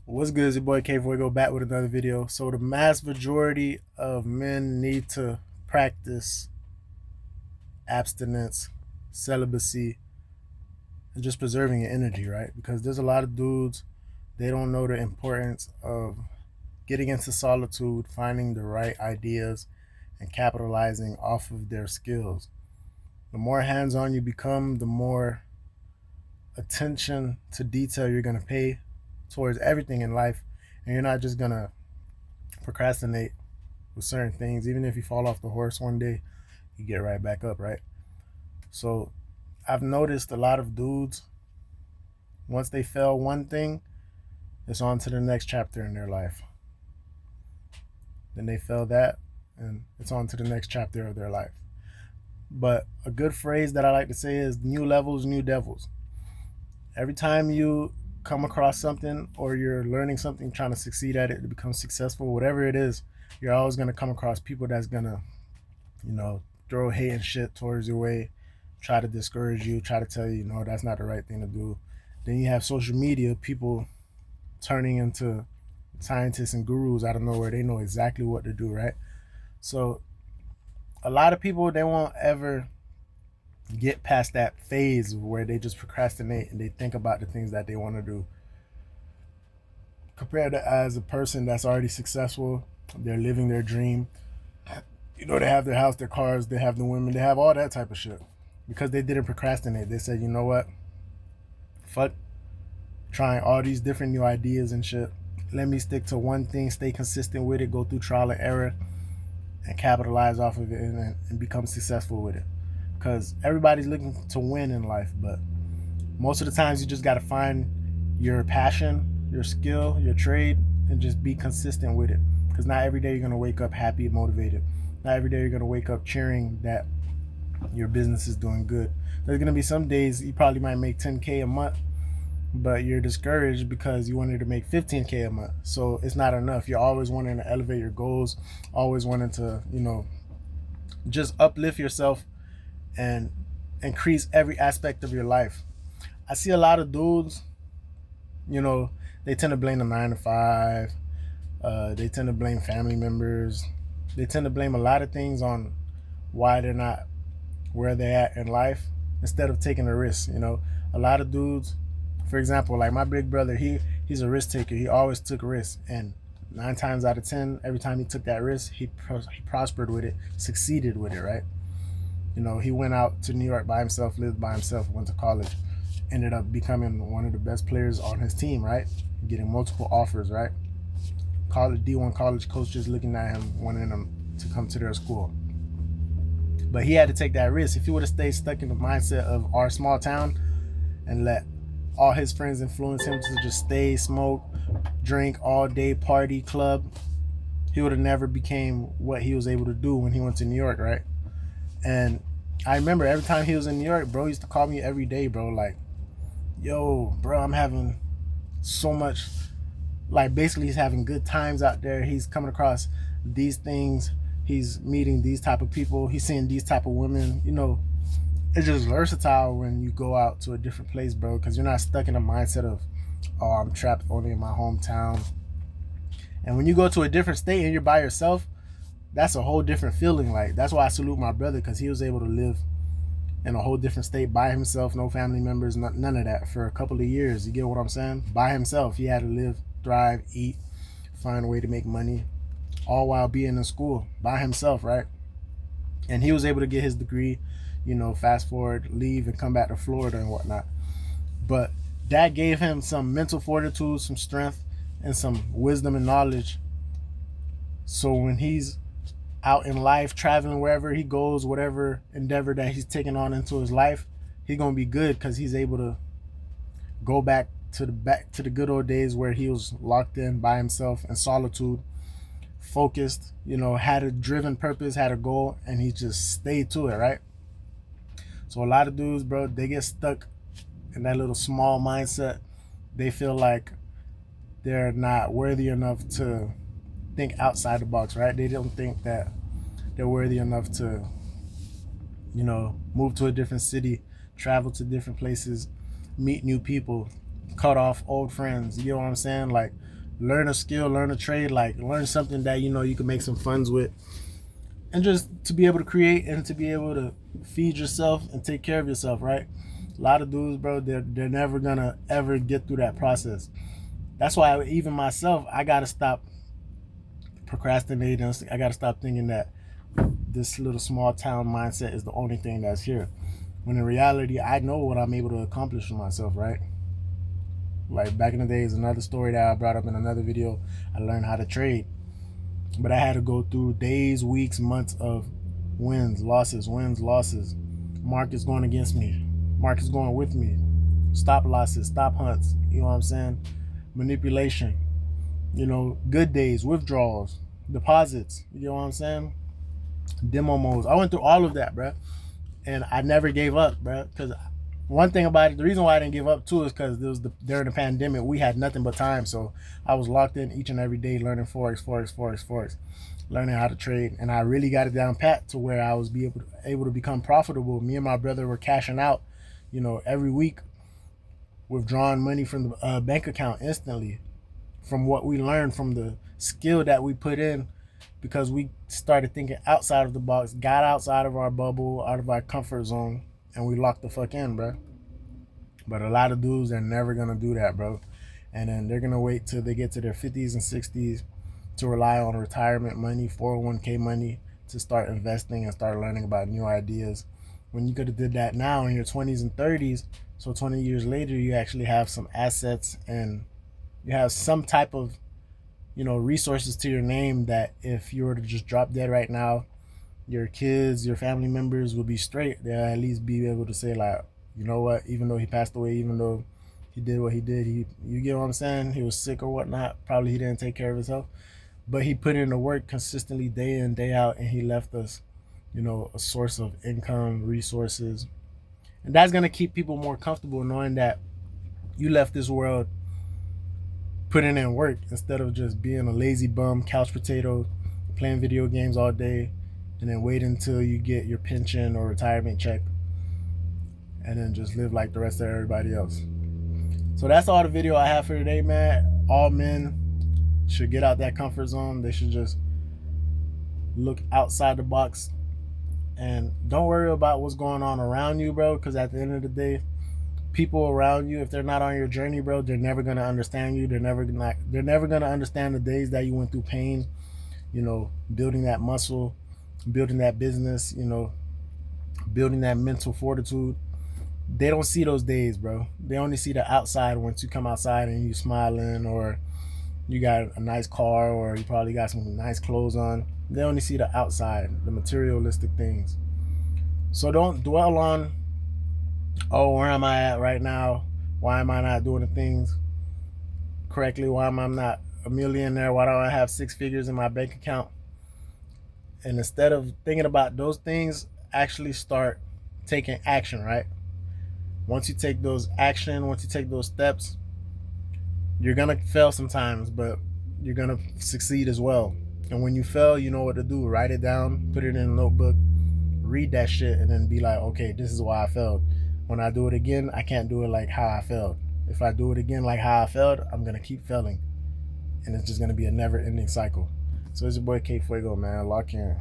What's good? It's your boy K Fuego back with another video. So the mass majority of men need to practice abstinence, celibacy, and just preserving your energy, right? Because there's a lot of dudes, they don't know the importance of getting into solitude, finding the right ideas, and capitalizing off of their skills. The more hands-on you become, the more attention to detail you're gonna pay towards everything in life, and you're not just gonna procrastinate with certain things. Even if you fall off the horse one day, you get right back up, right? So I've noticed a lot of dudes, once they fail one thing, it's on to the next chapter in their life. Then they fail that, and it's on to the next chapter of their life. But a good phrase that I like to say is new levels, new devils. Every time you come across something or you're learning something, trying to succeed at it to become successful, whatever it is, you're always going to come across people that's going to, throw hate and shit towards your way, try to discourage you, try to tell you, no, that's not the right thing to do. Then you have social media, people turning into scientists and gurus out of nowhere. They know exactly what to do, right? So a lot of people, they won't ever get past that phase where they just procrastinate and they think about the things that they want to do. Compared to as a person that's already successful, they're living their dream. They have their house, their cars, they have the women, they have all that type of shit. Because they didn't procrastinate. They said, you know what? Fuck trying all these different new ideas and shit. Let me stick to one thing, stay consistent with it, go through trial and error, and capitalize off of it and become successful with it. Because everybody's looking to win in life, but most of the times you just got to find your passion, your skill, your trade, and just be consistent with it. Because not every day you're going to wake up happy and motivated. Not every day you're going to wake up cheering that your business is doing good. There's going to be some days you probably might make 10K a month, but you're discouraged because you wanted to make 15K a month. So it's not enough. You're always wanting to elevate your goals, always wanting to, just uplift yourself and increase every aspect of your life. I see a lot of dudes, they tend to blame the 9 to 5. They tend to blame family members. They tend to blame a lot of things on why they're not where they're at in life instead of taking a risk. A lot of dudes, for example, like my big brother, he's a risk taker. He always took risks, and 9 times out of 10, every time he took that risk, he prospered with it, succeeded with it, right? He went out to New York by himself, lived by himself, went to college, ended up becoming one of the best players on his team, right? Getting multiple offers, right? College D1 college coaches looking at him, wanting him to come to their school. But he had to take that risk. If he would have stayed stuck in the mindset of our small town and let all his friends influence him to just stay, smoke, drink all day, party, club, he would have never became what he was able to do when he went to New York, right? And I remember every time he was in New York, bro used to call me every day, bro, like, yo, bro, I'm having so much, like, basically he's having good times out there. He's coming across these things. He's meeting these type of people. He's seeing these type of women. It's just versatile when you go out to a different place, bro, because you're not stuck in a mindset of, oh, I'm trapped only in my hometown. And when you go to a different state and you're by yourself, that's a whole different feeling. Like, that's why I salute my brother, because he was able to live in a whole different state by himself, no family members, none of that, for a couple of years. You get what I'm saying? By himself, he had to live, thrive, eat, find a way to make money, all while being in school by himself, right? And he was able to get his degree, fast forward, leave, and come back to Florida and whatnot. But that gave him some mental fortitude, some strength, and some wisdom and knowledge. So when he's out in life, traveling wherever he goes, whatever endeavor that he's taking on into his life, he's gonna be good because he's able to go back to the good old days where he was locked in by himself in solitude, focused, had a driven purpose, had a goal, and he just stayed to it, right? So a lot of dudes, bro, they get stuck in that little small mindset. They feel like they're not worthy enough to think outside the box, right? They don't think that they're worthy enough to, move to a different city, travel to different places, meet new people, cut off old friends. You know what I'm saying? Like, learn a skill, learn a trade, like learn something that you know you can make some funds with, and just to be able to create and to be able to feed yourself and take care of yourself, right? A lot of dudes, bro, they're never gonna ever get through that process. That's why even myself, I gotta stop procrastinating. I gotta stop thinking that this little small town mindset is the only thing that's here. When in reality, I know what I'm able to accomplish for myself, right? Like back in the days, another story that I brought up in another video, I learned how to trade. But I had to go through days, weeks, months of wins, losses. Market's going against me. Market's going with me. Stop losses, stop hunts. You know what I'm saying? Manipulation. You know, good days, withdrawals, deposits. You know what I'm saying? Demo modes. I went through all of that, bro. And I never gave up, bro. Because one thing about it, the reason why I didn't give up too is because during the pandemic, we had nothing but time. So I was locked in each and every day learning Forex, learning how to trade. And I really got it down pat to where I was able to become profitable. Me and my brother were cashing out, you know, every week, withdrawing money from the bank account instantly from what we learned, from the skill that we put in, because we started thinking outside of the box, got outside of our bubble, out of our comfort zone, and we locked the fuck in, bro. But a lot of dudes are never gonna do that, bro. And then they're gonna wait till they get to their 50s and 60s to rely on retirement money, 401k money, to start investing and start learning about new ideas. When you could have did that now in your 20s and 30s, so 20 years later, you actually have some assets and you have some type of, you know, resources to your name that if you were to just drop dead right now, your kids, your family members would be straight. They'll at least be able to say like, you know what, even though he passed away, even though he did what he did, you get what I'm saying? He was sick or whatnot. Probably he didn't take care of himself, but he put in the work consistently day in, day out, and he left us, you know, a source of income, resources. And that's going to keep people more comfortable knowing that you left this world putting in work instead of just being a lazy bum, couch potato, playing video games all day, and then wait until you get your pension or retirement check and then just live like the rest of everybody else. So that's all the video I have for today, man. All men should get out that comfort zone. They should just look outside the box and don't worry about what's going on around you, bro, because at the end of the day, people around you, if they're not on your journey, bro, they're never gonna understand you. They're never gonna understand the days that you went through pain, you know, building that muscle, building that business, you know, building that mental fortitude. They don't see those days, bro. They only see the outside once you come outside and you smiling, or you got a nice car, or you probably got some nice clothes on. They only see the outside, the materialistic things. So don't dwell on, oh, where am I at right now? Why am I not doing the things correctly? Why am I not a millionaire? Why don't I have 6 figures in my bank account? And instead of thinking about those things, actually start taking action, right? Once you take those steps, you're gonna fail sometimes, but you're gonna succeed as well. And when you fail, you know what to do. Write it down, put it in a notebook, read that shit, and then be like, okay, this is why I failed. When I do it again, I can't do it like how I failed. If I do it again like how I failed, I'm gonna keep failing, and it's just gonna be a never-ending cycle. So it's your boy K Fuego, man. Lock in.